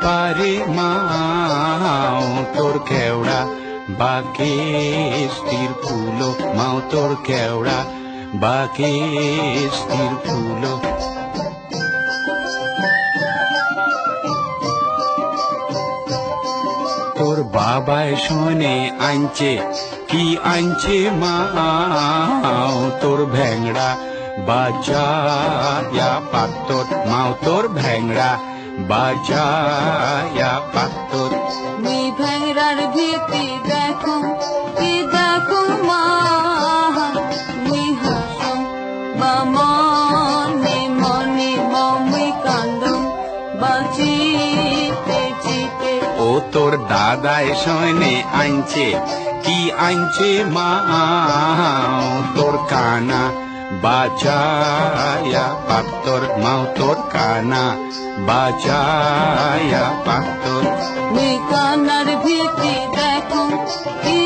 পারে মাও তোর কেওড়া বাকে স্থির ফুলো মাও তোর কেওড়া বাকে স্থির ফুলো। তোর বাবায় শোনে আনছে কি আনছে মাও তোর ভেংড়া বাজায়া পাত্তর মাও তোর ভেংড়া বাজায়া পাত্তর। মুই ভেংড়ার ভীতি দেখো কি দেখো মা মুই হাসো বা মনে মনে মুই কান্দম বাঁচিতে চিতে। ও তোর দাদায় শোনে আনছে কি আনছে মাও তোর কানা বাজায়া পাত্তর মাও তোর কানা বাজায়া পাত্তর। মুই কানার ভীতি দেখো কি